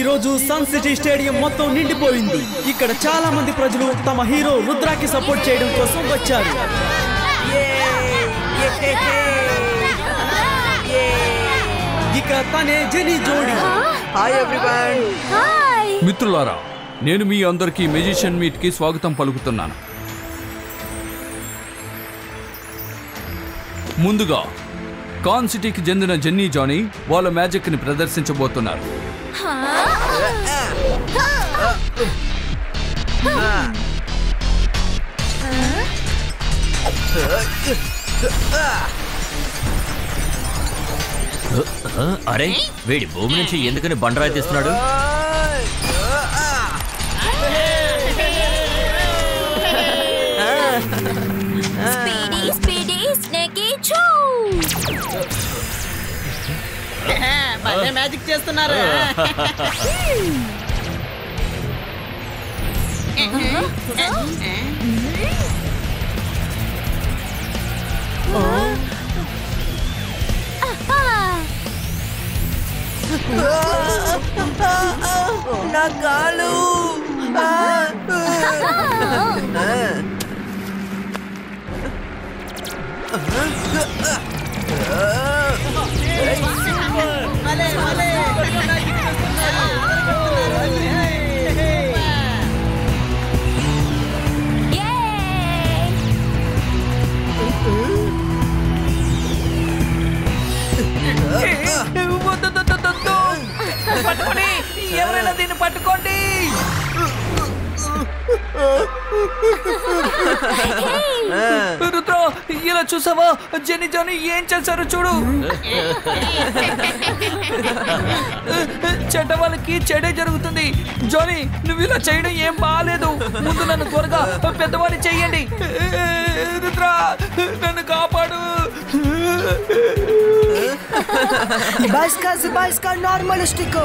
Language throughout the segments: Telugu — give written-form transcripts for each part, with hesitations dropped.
రోజు సన్ సిటీ స్టేడియం మొత్తం నిండిపోయింది. ఇక్కడ చాలా మంది ప్రజలు తమ హీరో రుద్రాకి సపోర్ట్ చేయడం కోసం వచ్చారు. ఇక తనే జెనీ జోడీ. Hi everyone. మిత్రులారా, నేను మీ అందరికీ మెజిషియన్ మీట్ కి స్వాగతం పలుకుతున్నాను. ముందుగా కాన్ సిటీకి చెందిన జెన్నీ జానీ వాళ్ళ మ్యాజిక్ ని ప్రదర్శించబోతున్నారు. అరే, వీడి భూమి నుంచి ఎందుకని బండరాయి తీస్తున్నాడు? మ్యాజిక్ చేస్తున్నారు. నా కాలు. పట్టుకోండి, ఎవరైనా దీన్ని పట్టుకోండి. రుద్ర, ఇలా చూసావా? జెనీ జానీ ఏం చేశారు చూడు. చెడ్డ వాళ్ళకి చెడే జరుగుతుంది. జానీ, నువ్వు ఇలా చేయడం ఏం బాగాలేదు. ముందు నన్ను త్వరగా పెద్దవాడిని చెయ్యండి. రుద్ర, నన్ను కాపాడు. Zibajska normalistico.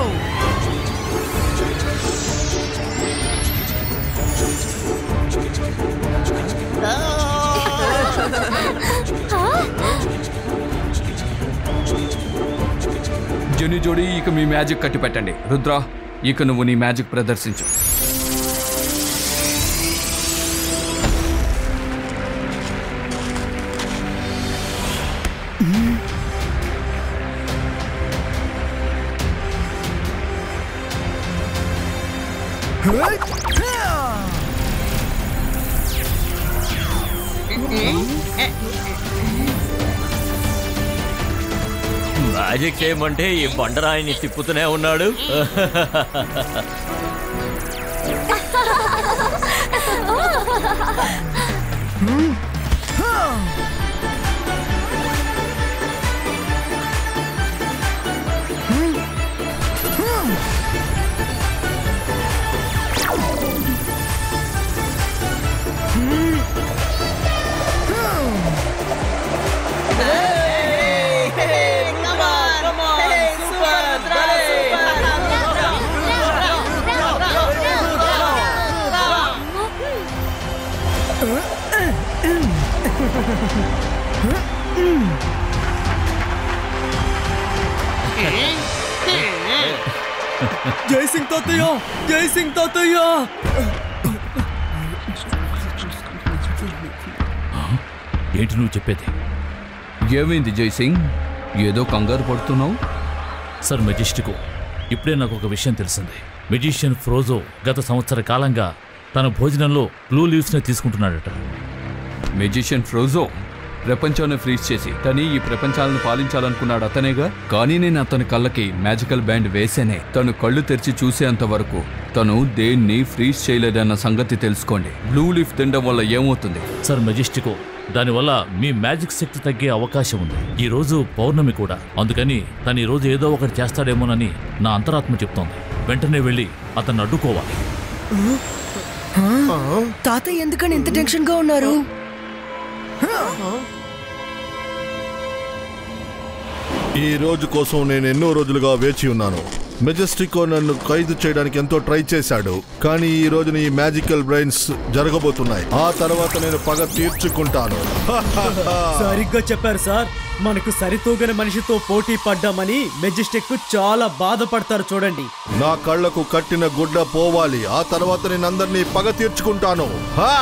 జెనీ జోడీ, ఇక మీ మ్యాజిక్ కట్టి పెట్టండి. రుద్ర, ఇక నువ్వు నీ మ్యాజిక్ ప్రదర్శించు. మ్యాజిక్ చేయమంటే ఈ బండరాయిని తిప్పుతూనే ఉన్నాడు. జై సింగ్ తాతయ్య, జై సింగ్ తాతయ్య. ఏంటి నువ్వు చెప్పేది? ఏమైంది జై సింగ్? ఏదో కంగారు పడుతున్నావు? సార్ మెజెస్టికో, ఇప్పుడే నాకు ఒక విషయం తెలిసింది. మెజిషియన్ ఫ్రోజో గత సంవత్సర కాలంగా తన భోజనంలో బ్లూ లీవ్స్ని తీసుకుంటున్నాడట. మెజిషియన్ ఫ్రోజో ప్రపంచాన్ని ఫ్రీజ్ చేసి తను ఈ ప్రపంచాలను పాలించాలనుకున్నాడు అతనేగా. కానీ నేను అతని కళ్ళకి మ్యాజికల్ బ్యాండ్ వేసేనే తను కళ్ళు తెరిచి చూసేంత వరకు తను దేన్ని ఫ్రీజ్ చేయలేదన్న సంగతి తెలుసుకోండి. బ్లూ లీఫ్ తినడం వల్ల ఏమవుతుంది? సార్ మెజెస్టికో, దానివల్ల మీ మ్యాజిక్ శక్తి తగ్గే అవకాశం ఉంది. ఈ రోజు పౌర్ణమి కూడా, అందుకని తను ఈ రోజు ఏదో ఒకటి చేస్తాడేమోనని నా అంతరాత్మ చెప్తోంది. వెంటనే వెళ్ళి అతన్ని అడ్డుకోవాలి. తాతయ్య ఎందుకని ఇంత టెన్షన్ గా ఉన్నారు? ఈ రోజు కోసం నేను ఎన్నో రోజులుగా వేచి ఉన్నాను. మెజెస్టికో నన్ను ఖైదు చేయడానికి ఎంతో ట్రై చేశాడు, కానీ ఈ రోజున ఈ మ్యాజికల్ బ్రెయిన్స్ జరగబోతున్నాయి. ఆ తర్వాత నేను పగ తీర్చుకుంటాను. సరిగ్గా చెప్పారు సార్. మనకు సరితూగని మనిషితో పోటీ పడ్డామని మెజెస్టిక్ చాలా బాధపడతారు చూడండి. నా కళ్ళకు కట్టిన గుడ్డ పోవాలి, ఆ తర్వాత నేను అందరినీ పగ తీర్చుకుంటాను. హా!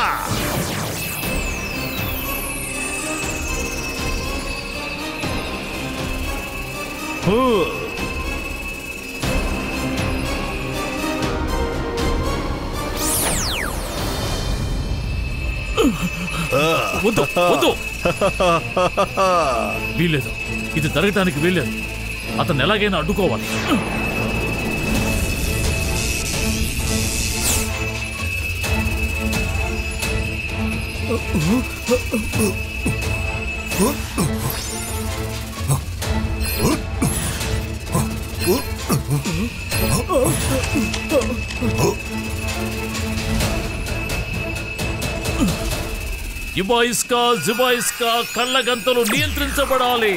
వద్దు వద్దు, వీల్లేదు, ఇది జరగటానికి వీల్లేదు. అతను ఎలాగైనా అడ్డుకోవాలి. ఇబాయిస్కా జిబాయిస్కా కళ్ళగంతలు నియంత్రించబడాలి.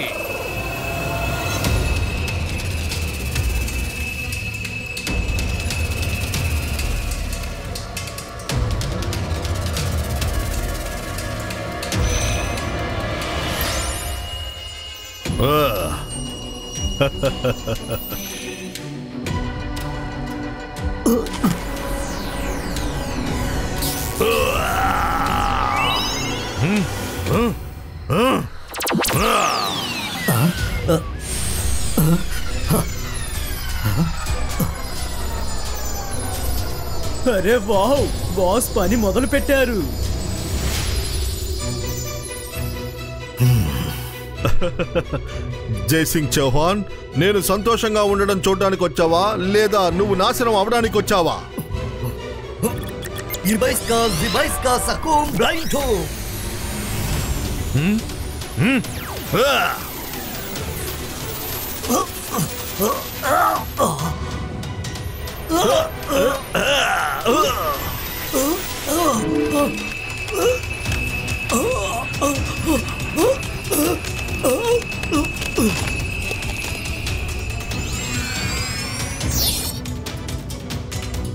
అరే వావ్, బాస్ పని మొదలు పెట్టారు. జైసింగ్ చౌహాన్, నేను సంతోషంగా ఉండడం చూడడానికి వచ్చావా లేదా నువ్వు నాశనం అవడానికి వచ్చావా?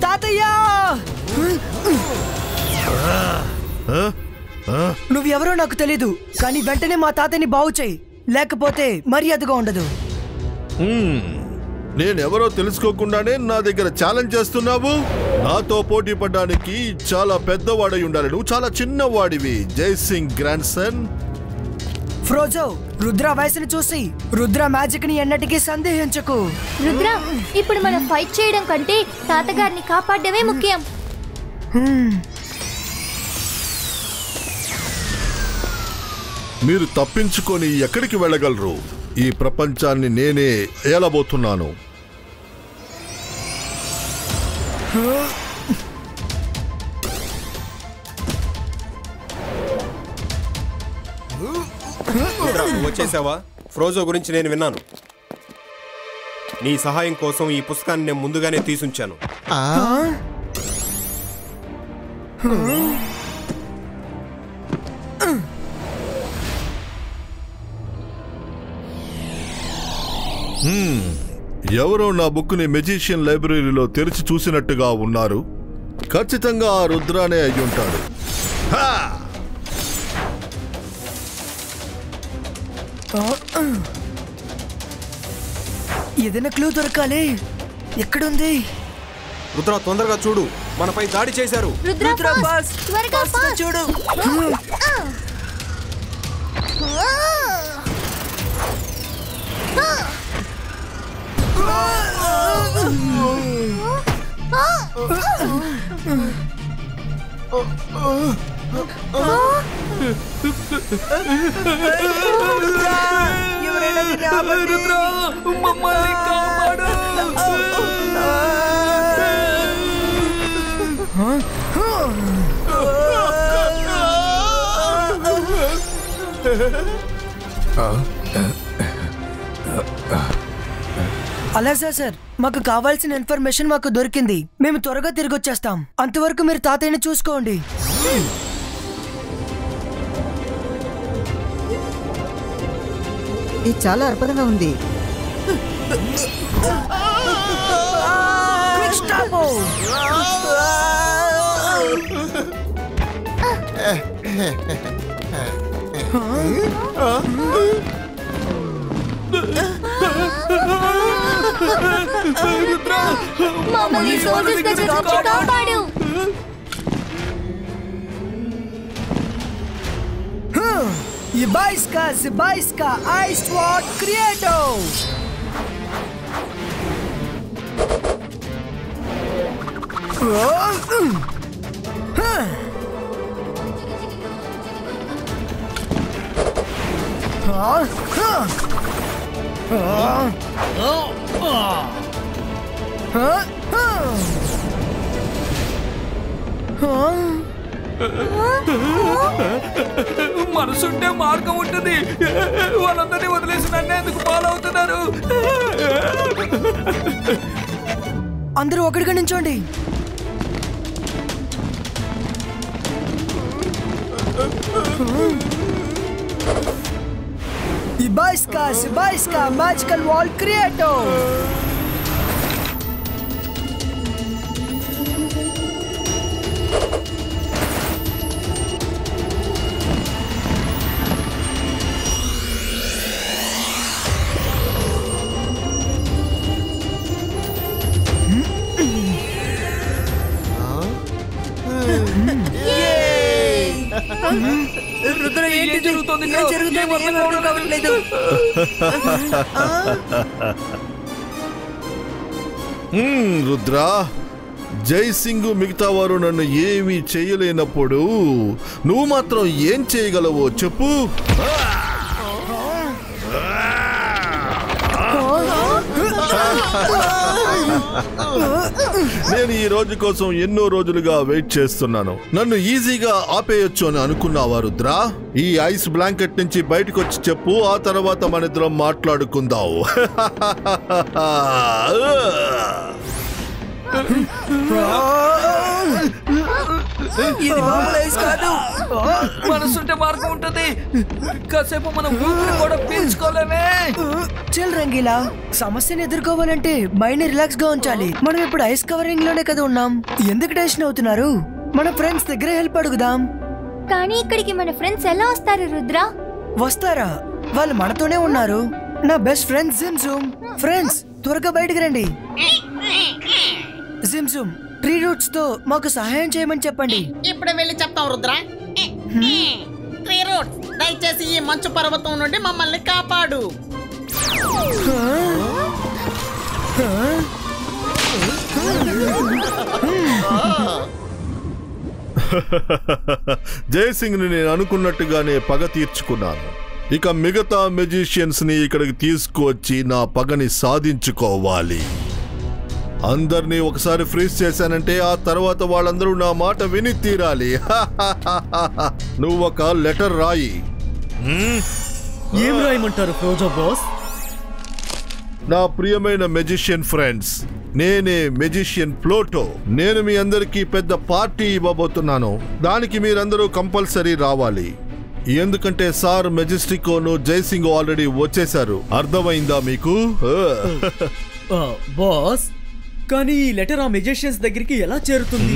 తాతయ్య, నువ్వెవరో నాకు తెలీదు, కానీ వెంటనే మా తాతయ్యని బాగు చెయ్యి, లేకపోతే మర్యాదగా ఉండదు. నేనెవరో తెలుసుకోకుండానే నా దగ్గర ఛాలెంజ్ చేస్తున్నావు? నాతో పోటీ పడడానికి చాలా పెద్దవాడై ఉండాలి, నువ్వు చాలా చిన్నవాడివి. Jaisingh grandson. ఫ్రోజో, రుద్ర వయసుని చూసి రుద్ర మ్యాజిక్ ని ఎన్నటికీ సందేహించకు. రుద్ర, ఇప్పుడు మనం ఫైట్ చేయడం కంటే తాతగారిని కాపాడమే ముఖ్యం. మీరు తప్పించుకొని ఎక్కడికి వెళ్ళగలరు? ఈ ప్రపంచాన్ని నేనే ఏలబోతున్నాను. వచ్చేసావా? ఫ్రోజో గురించి నేను విన్నాను. నీ సహాయం కోసం ఈ పుస్తకాన్ని నేను ముందుగానే తీసుంచాను. ఎవరో నా బుక్ని మెజిషియన్ లైబ్రరీలో తెరిచి చూసినట్టుగా ఉన్నారు. ఖచ్చితంగా ఆ రుద్రానే అయి ఉంటాడు. ఏదైనా క్లూ దొరకాలి. ఎక్కడుంది? రుద్ర, తొందరగా చూడు, మనపై దాడి చేశారు. రుద్ర, ఫాస్ట్, త్వరగా ఫాస్ట్ చూడు. మమ్మల్ని కాపాడు. అలాగే సార్, మాకు కావాల్సిన ఇన్ఫర్మేషన్ మాకు దొరికింది. మేము త్వరగా తిరిగి వచ్చేస్తాం. అంతవరకు మీరు తాతయ్యని చూసుకోండి. ఇది చాలా అద్భుతంగా ఉంది. రుద్ర మమ్మల్ని సోల్జర్స్ దగ్గర నుంచి కాపాడు. Zibaiska Ice Sword Creator. మనసుంటే మార్గం ఉంటుంది. వాళ్ళందరినీ వదిలేసి నన్ను ఎందుకు ఫాలో అవుతున్నారు? అందరూ ఒకటిగా నించోండి. Zibaiska Magical Wall Creator. Rudra ఏంటి జరుగుతుంది? రుద్ర, జైసింగ్ మిగతా వారు నన్ను ఏమీ చేయలేనప్పుడు నువ్వు మాత్రం ఏం చేయగలవో చెప్పు. నేను ఈ రోజు కోసం ఎన్నో రోజులుగా వెయిట్ చేస్తున్నాను. నన్ను ఈజీగా ఆపేయొచ్చు అని అనుకున్నావా రుద్ర? ఈ ఐస్ బ్లాంకెట్ నుంచి బయటకు వచ్చి చెప్పు, ఆ తర్వాత మన ఇద్దరం మాట్లాడుకుందాం. మనసుంటే మార్గం ఉంటుంది. కాసేపు మనం ఊపిరి కూడా పీల్చుకోలేమే. చల్ రంగీలా, సమస్యను ఎదుర్కోవాలంటే మైండ్ రిలాక్స్ గా ఉంచాలి. మనం ఇప్పుడు ఐస్ కవరింగ్ లోనే కదా ఉన్నాం. ఎందుకు టెన్షన్ అవుతున్నారు? మన ఫ్రెండ్స్ దగ్గర హెల్ప్ అడుగుదాం. కానీ ఇక్కడికి మన ఫ్రెండ్స్ ఎలా వస్తారు రుద్ర? వస్తారా? వాళ్ళు మనతోనే ఉన్నారు. నా బెస్ట్ ఫ్రెండ్ జిమ్జూమ్. ఫ్రెండ్స్ త్వరగా బయటకు రండి. జిమ్జూమ్, ట్రీ రూట్స్ తో మాకు సహాయం చేయమని చెప్పండి. ఇప్పుడు వెళ్ళి చెప్తాం రుద్ర. ట్రీ రూట్స్, దయచేసి ఈ మంచు పర్వతం నుండి మమ్మల్ని కాపాడు. జయసింగ్ ని నేను అనుకున్నట్టుగానే పగ తీర్చుకున్నాను. ఇక మిగతా మెజిషియన్స్ ని ఇక్కడికి తీసుకువచ్చి నా పగని సాధించుకోవాలి. అందరినీ ఒకసారి ఫ్రీజ్ చేశానంటే ఆ తర్వాత వాళ్ళందరూ నా మాట విని తీరాలి. నువ్వు ఒక లెటర్ రాయి. ఏం రాయమంటారు ఫ్రోజో బాస్? నా ప్రియమైన మెజిషియన్ ఫ్రెండ్స్, నేనే మెజిషియన్ ప్లూటో. నేను మీ అందరికీ పెద్ద పార్టీ ఇవ్వబోతున్నాను. దానికి మీరందరూ కంపల్సరీ రావాలి. ఎందుకంటే సార్ మెజెస్టికోను జైసింగ్ ఆల్రెడీ వచ్చేశారు. అర్థమైందా మీకు? బాస్, కానీ ఈ లెటర్ ఆ మెజిషియన్స్ దగ్గరికి ఎలా చేరుతుంది?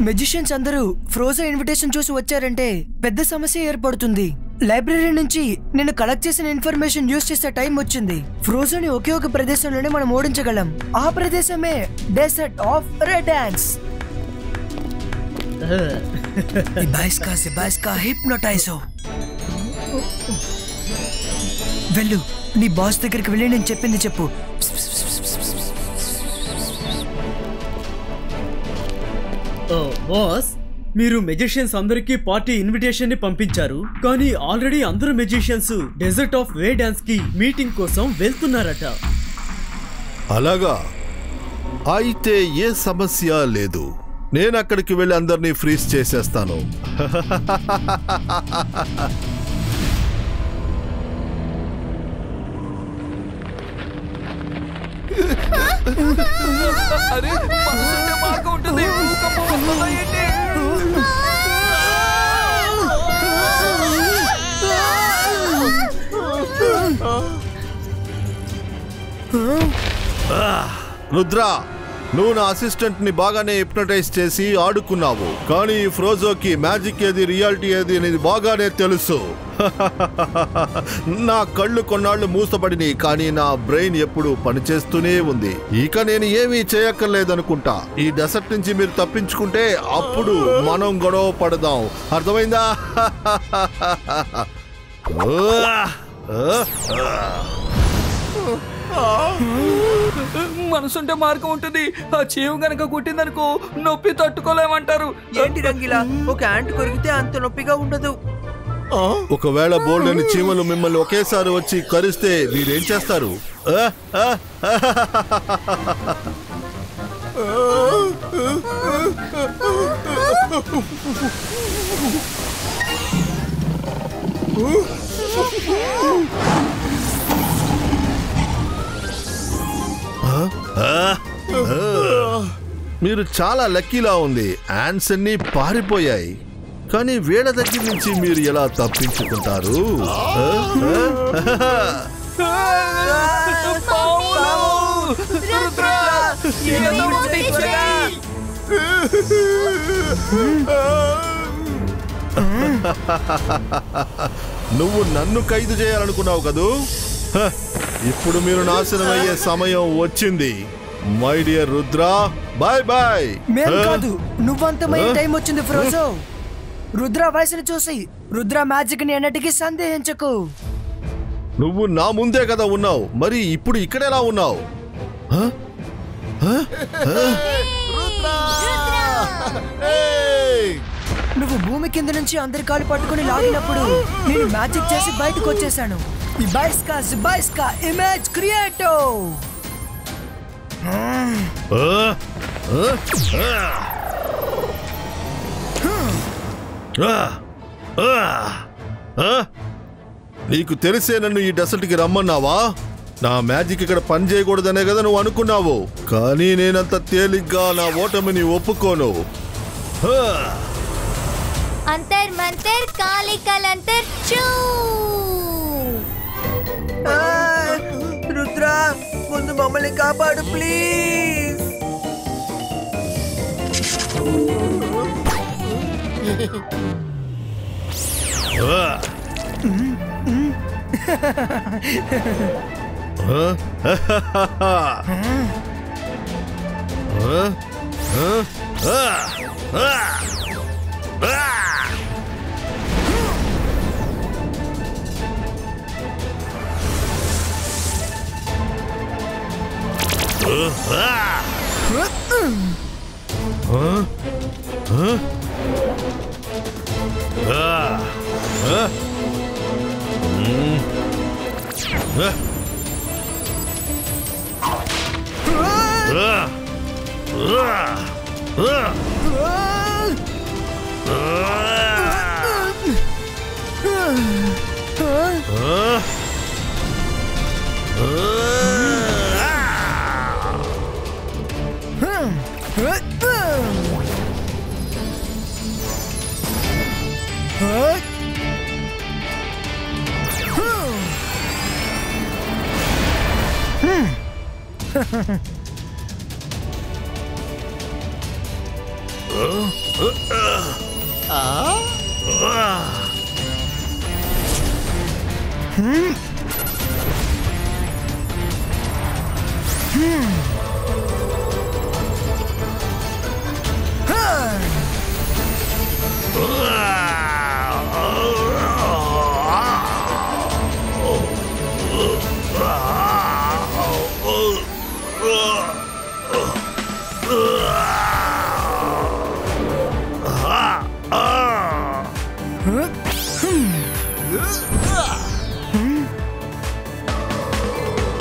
మెజిషియన్స్ అందరూ ఫ్రోజో ఇన్విటేషన్ చూసి వచ్చారంటే పెద్ద సమస్య ఏర్పడుతుంది. లైబ్రరీ నుంచి నేను కలెక్ట్ చేసిన ఇన్ఫర్మేషన్ యూజ్ చేసే టైం వచ్చింది. ఫ్రోజోని ఒకే ఒక ప్రదేశంలోనే మనం ఓడించగలం. ఆ ప్రదేశమే డెజర్ట్ ఆఫ్ రెడాన్స్. Zibaiska హిప్నోటైజో. వెళ్ళు, నీ బాస్ దగ్గరికి వెళ్ళి నేను చెప్పింది చెప్పు. బాస్, మీరు మెజిషియన్స్ అందరికీ పార్టీ ఇన్విటేషన్ ని పంపించారు. కానీ ఆల్రెడీ అందరు magicians desert of way dance కి మీటింగ్ కోసం వెళ్తున్నారట. అలాగా? అయితే ఏ సమస్య లేదు. నేను అక్కడికి వెళ్ళి అందరినీ ఫ్రీజ్ చేసేస్తాను. అరే మనసుంటే మార్గం ఉంటుంది. భూకంపం వస్తుందా ఏంటి? రుద్రా, నువ్వు నా అసిస్టెంట్ ని బాగానే హిప్నటైజ్ చేసి ఆడుకున్నావు, కానీ ఈ ఫ్రోజోకి మ్యాజిక్ ఏది రియాలిటీ ఏది అనేది బాగానే తెలుసు. నా కళ్ళు కొన్నాళ్ళు మూసపడినాయి, కానీ నా బ్రెయిన్ ఎప్పుడు పనిచేస్తూనే ఉంది. ఇక నేను ఏమీ చేయక్కర్లేదనుకుంటా. ఈ డెసర్ట్ నుంచి మీరు తప్పించుకుంటే అప్పుడు మనం గొడవ పడదాం, అర్థమైందా? మనసుంటే మార్గం ఉంటుంది. ఆ చీమ గనక కుట్టిందనుకో నొప్పి తట్టుకోలేమంటారు. ఏంటి రంగిలా, ఒక యాంట్ కొరికితే అంత నొప్పిగా ఉండదు. ఒకవేళ బోల్డెని చీమలు మిమ్మల్ని ఒకేసారి వచ్చి కరిస్తే మీరేం చేస్తారు? మీరు చాలా లక్కీలా ఉంది. యాంట్స్ అన్ని పారిపోయాయి, కానీ వీళ్ళ దగ్గర నుంచి మీరు ఎలా తప్పించుకుంటారు? నువ్వు నన్ను ఖైదు చేయాలనుకున్నావు కదూ? ఇప్పుడు మీరు నాశనం అయ్యే సమయం వచ్చింది. My dear Rudra, bye bye. మేము కాదు, నువ్వంతమయ్యే టైం వచ్చింది ఫ్రోజో. రుద్ర వయసును చూసి రుద్ర మ్యాజిక్ ని అన్నిటికీ సందేహించకు. నువ్వు నా ముందే కదా ఉన్నావు, మరి ఇప్పుడు ఇక్కడెలా ఉన్నావు? నువ్వు భూమి కింద నుంచి అందరి కాలు పట్టుకుని లాగినప్పుడు నేను మ్యాజిక్ చేసి బయటకు వచ్చేసాను. ఇబైస్కా ఇమేజ్ క్రియేటో. నీకు తెలిసే నన్ను ఈ డెసర్ట్కి రమ్మన్నావా? నా మ్యాజిక్ ఇక్కడ పని చేయకూడదనే కదా నువ్వు అనుకున్నావు, కానీ నేనంత తేలిగ్గా నా ఓటమిని ఒప్పుకోను. అంతర్ మంతర్ కాళికలంతర్ చూ. రుద్ర, ముందు మమ్మల్ని కాపాడు ప్లీజ్.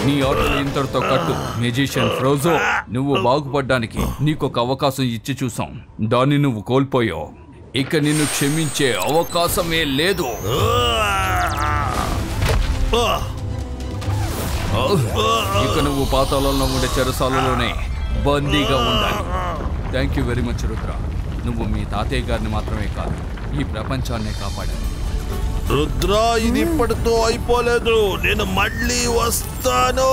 నీ ఆటలు ఇంతటితో కట్టు. మెజిషియన్ ఫ్రోజో, నువ్వు బాగుపడ్డానికి నీకొక అవకాశం ఇచ్చి చూసాం, దాన్ని నువ్వు కోల్పోయావు. ఇక నిన్ను క్షమించే అవకాశమే లేదు. ఇక నువ్వు పాతాళంలో ఉండే చెరసాలలోనే బందీగా ఉండాలి. Thank you very much Rudra. నువ్వు మీ తాతయ్య గారిని మాత్రమే కాదు, ఈ ప్రపంచాన్నే కాపాడావు. రుద్ర, ఇది ఇప్పటితో అయిపోలేదు. నేను మళ్ళీ వస్తాను.